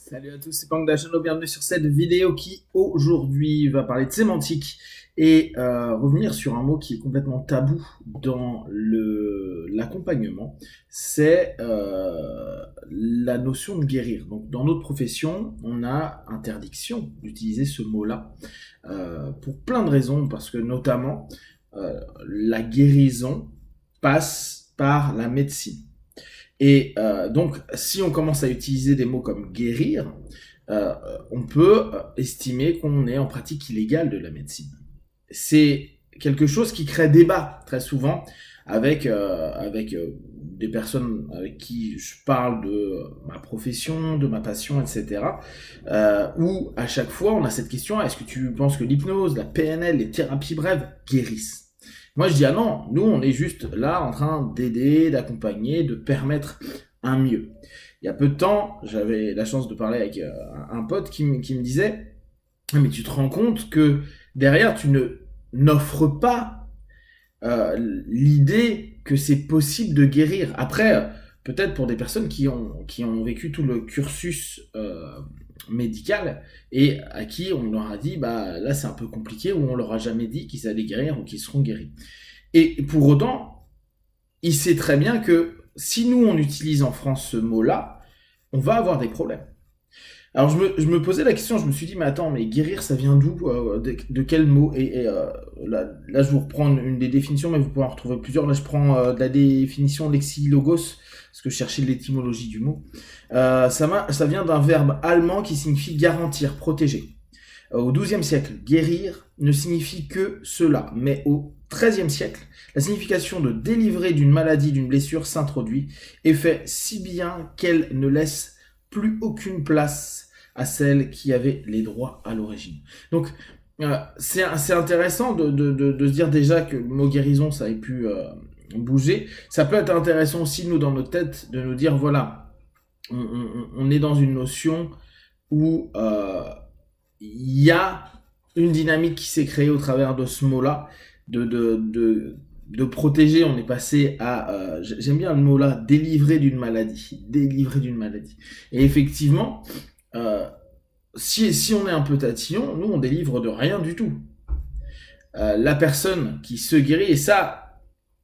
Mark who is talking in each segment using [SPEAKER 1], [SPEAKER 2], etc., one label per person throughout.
[SPEAKER 1] Salut à tous, c'est Pang Dachano, bienvenue sur cette vidéo qui aujourd'hui va parler de sémantique et revenir sur un mot qui est complètement tabou dans l'accompagnement, c'est la notion de guérir. Donc dans notre profession, on a interdiction d'utiliser ce mot-là pour plein de raisons, parce que notamment la guérison passe par la médecine. Et donc, si on commence à utiliser des mots comme guérir, euh, on peut estimer qu'on est en pratique illégale de la médecine. C'est quelque chose qui crée débat très souvent avec des personnes avec qui je parle de ma profession, de ma passion, etc. Où à chaque fois on a cette question: est-ce que tu penses que l'hypnose, la PNL, les thérapies brèves guérissent? Moi, je dis: ah non, nous, on est juste là en train d'aider, d'accompagner, de permettre un mieux. Il y a peu de temps, j'avais la chance de parler avec un pote qui me disait: ah, mais tu te rends compte que derrière, tu n'offres pas l'idée que c'est possible de guérir. Après, peut-être pour des personnes qui ont vécu tout le cursus médical et à qui on leur a dit: bah là c'est un peu compliqué, ou on leur a jamais dit qu'ils allaient guérir ou qu'ils seront guéris. Et pour autant, il sait très bien que si nous on utilise en France ce mot-là, on va avoir des problèmes. Alors je me posais la question, je me suis dit: mais attends, mais guérir ça vient d'où, de quel mot? Là je vous reprends une des définitions, mais vous pouvez en retrouver plusieurs. Là je prends de la définition lexilogos, parce que je cherchais l'étymologie du mot. Ça vient d'un verbe allemand qui signifie garantir, protéger. Au XIIe siècle, guérir ne signifie que cela, mais au XIIIe siècle, la signification de délivrer d'une maladie, d'une blessure s'introduit et fait si bien qu'elle ne laisse plus aucune place à celle qui avait les droits à l'origine. Donc, c'est intéressant de se dire déjà que le mot guérison, ça ait pu bouger. Ça peut être intéressant aussi, nous, dans nos têtes, de nous dire: voilà, on est dans une notion où il y a une dynamique qui s'est créée au travers de ce mot-là, de protéger. On est passé à, j'aime bien le mot-là, délivrer d'une maladie. Délivrer d'une maladie. Et effectivement, euh, si on est un peu tatillon, nous on délivre de rien du tout. La personne qui se guérit, et ça,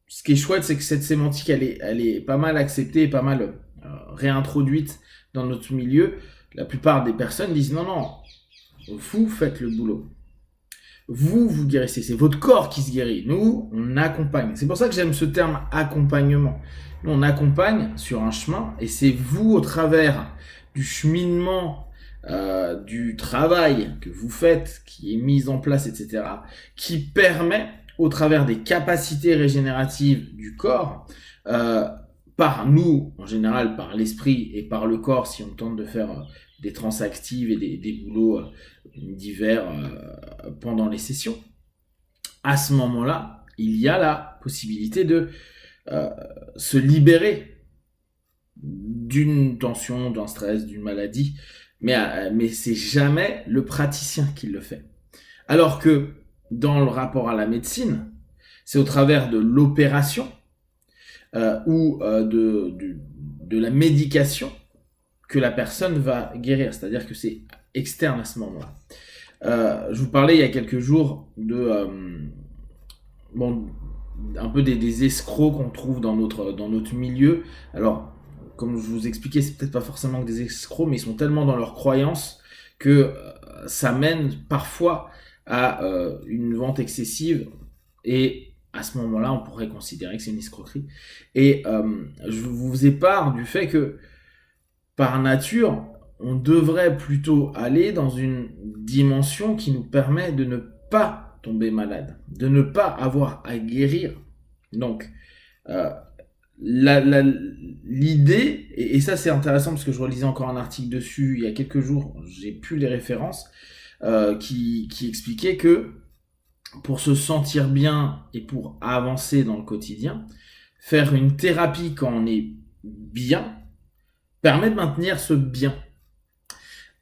[SPEAKER 1] ce qui est chouette, c'est que cette sémantique, elle est pas mal acceptée, pas mal réintroduite dans notre milieu. La plupart des personnes disent: non, non, vous faites le boulot. Vous guérissez, c'est votre corps qui se guérit. Nous, on accompagne. C'est pour ça que j'aime ce terme accompagnement. Nous, on accompagne sur un chemin, et c'est vous, au travers du cheminement, du travail que vous faites, qui est mis en place, etc., qui permet, au travers des capacités régénératives du corps, par nous, en général, par l'esprit et par le corps, si on tente de faire des trans actives et des boulots divers pendant les sessions, à ce moment-là, il y a la possibilité de euh, se libérer d'une tension, d'un stress, d'une maladie, mais c'est jamais le praticien qui le fait. Alors que dans le rapport à la médecine, c'est au travers de l'opération ou de la médication que la personne va guérir, c'est-à-dire que c'est externe à ce moment-là. Je vous parlais il y a quelques jours bon, un peu des escrocs qu'on trouve dans notre milieu. Alors, comme je vous expliquais, c'est peut-être pas forcément que des escrocs, mais ils sont tellement dans leurs croyances que ça mène parfois à une vente excessive, et à ce moment-là, on pourrait considérer que c'est une escroquerie. Et je vous épare du fait que, par nature, on devrait plutôt aller dans une dimension qui nous permet de ne pas tomber malade, de ne pas avoir à guérir. Donc, euh, l'idée, et ça c'est intéressant parce que je relisais encore un article dessus il y a quelques jours, j'ai plus les références, qui expliquait que pour se sentir bien et pour avancer dans le quotidien, faire une thérapie quand on est bien permet de maintenir ce bien.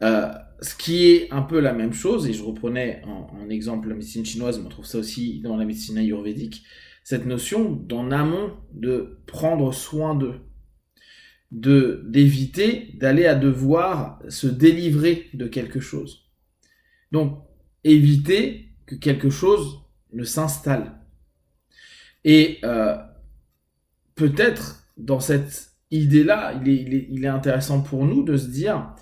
[SPEAKER 1] Ce qui est un peu la même chose, et je reprenais en exemple la médecine chinoise, mais on trouve ça aussi dans la médecine ayurvédique, cette notion d'en amont de prendre soin d'eux. d'éviter d'aller à devoir se délivrer de quelque chose. Donc, éviter que quelque chose ne s'installe. Et peut-être dans cette idée-là, il est intéressant pour nous de se dire,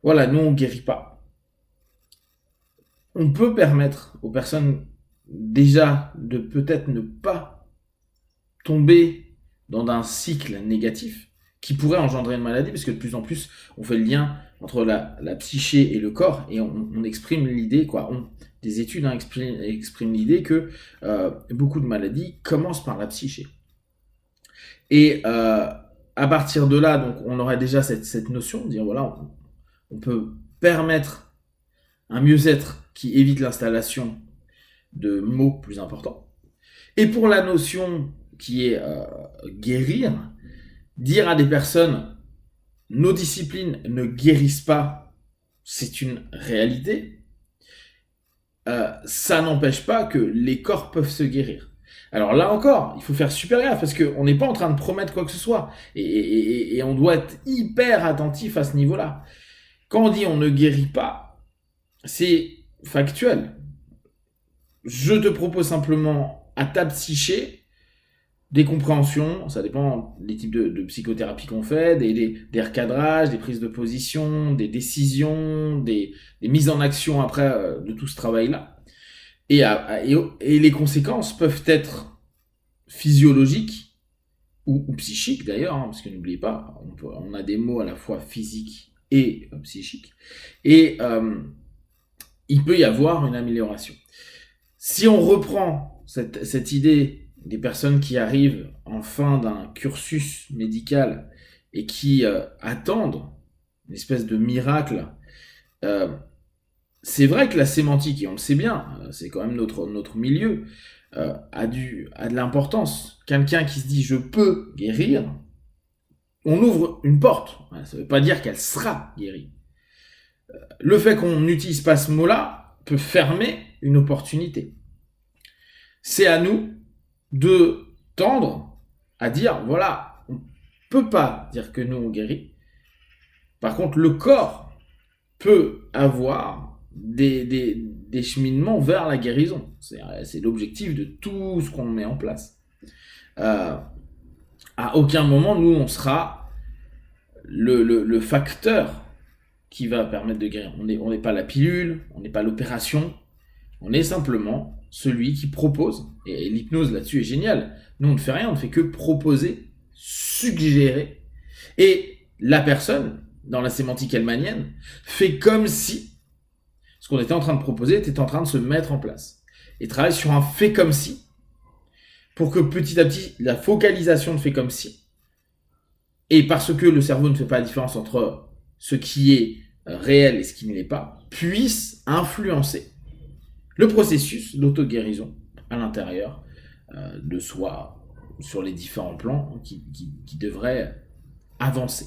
[SPEAKER 1] voilà, nous on ne guérit pas. On peut permettre aux personnes déjà de peut-être ne pas tomber dans un cycle négatif qui pourrait engendrer une maladie, parce que de plus en plus, on fait le lien entre la psyché et le corps, et on exprime l'idée, des études expriment l'idée que beaucoup de maladies commencent par la psyché. Et à partir de là, donc, on aurait déjà cette notion de dire, voilà, on peut permettre un mieux-être qui évite l'installation de maux plus importants. Et pour la notion qui est guérir, dire à des personnes, nos disciplines ne guérissent pas, c'est une réalité. Ça n'empêche pas que les corps peuvent se guérir. Alors là encore, il faut faire super gaffe parce qu'on n'est pas en train de promettre quoi que ce soit. Et on doit être hyper attentif à ce niveau-là. Quand on dit on ne guérit pas, c'est factuel. Je te propose simplement à ta psyché des compréhensions, ça dépend des types de psychothérapie qu'on fait, des recadrages, des prises de position, des décisions, des mises en action après de tout ce travail-là. Et les conséquences peuvent être physiologiques ou psychiques d'ailleurs, parce que n'oubliez pas, on a des mots à la fois physiques et psychiques. Et il peut y avoir une amélioration. Si on reprend cette idée des personnes qui arrivent en fin d'un cursus médical et qui attendent une espèce de miracle, c'est vrai que la sémantique, et on le sait bien, c'est quand même notre milieu, a de l'importance. Quelqu'un qui se dit « je peux guérir », on ouvre une porte. Ça ne veut pas dire qu'elle sera guérie. Le fait qu'on n'utilise pas ce mot-là peut fermer une opportunité. C'est à nous de tendre à dire, voilà, on ne peut pas dire que nous on guérit. Par contre, le corps peut avoir des cheminements vers la guérison. C'est l'objectif de tout ce qu'on met en place. À aucun moment, nous, on sera le facteur qui va permettre de guérir. On n'est pas la pilule, on n'est pas l'opération, on est simplement celui qui propose, et l'hypnose là-dessus est géniale. Nous, on ne fait rien, on ne fait que proposer, suggérer, et la personne, dans la sémantique hellmanienne, fait comme si ce qu'on était en train de proposer était en train de se mettre en place, et travaille sur un fait comme si, pour que petit à petit, la focalisation de fait comme si, et parce que le cerveau ne fait pas la différence entre ce qui est réel et ce qui ne l'est pas, puisse influencer le processus d'auto-guérison à l'intérieur de soi, sur les différents plans qui devraient avancer.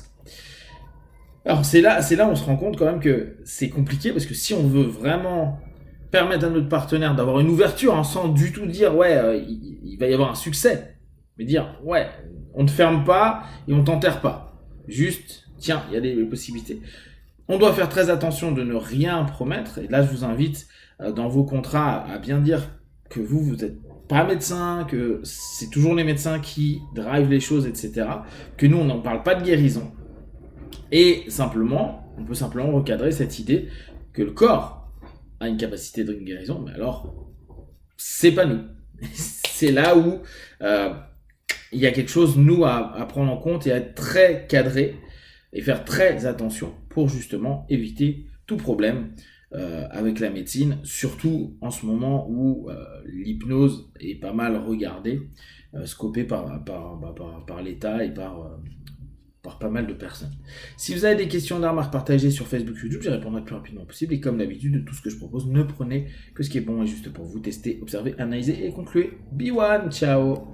[SPEAKER 1] Alors c'est là où on se rend compte quand même que c'est compliqué, parce que si on veut vraiment permettre à notre partenaire d'avoir une ouverture, sans du tout dire ouais, il va y avoir un succès, mais dire ouais, on ne ferme pas et on t'enterre pas. Juste, tiens, il y a des possibilités. On doit faire très attention de ne rien promettre, et là je vous invite dans vos contrats à bien dire que vous n'êtes pas médecin, que c'est toujours les médecins qui drivent les choses, etc. Que nous, on n'en parle pas de guérison. Et on peut simplement recadrer cette idée que le corps a une capacité de guérison, mais alors, c'est pas nous. C'est là où il y a quelque chose, nous, à prendre en compte et à être très cadré et faire très attention pour justement éviter tout problème avec la médecine, surtout en ce moment où l'hypnose est pas mal regardée, scopée par l'État et par pas mal de personnes. Si vous avez des questions, des remarques partagées sur Facebook, YouTube, j'y répondrai le plus rapidement possible. Et comme d'habitude, de tout ce que je propose, ne prenez que ce qui est bon et juste pour vous. Testez, observez, analysez et concluez. Be one, ciao.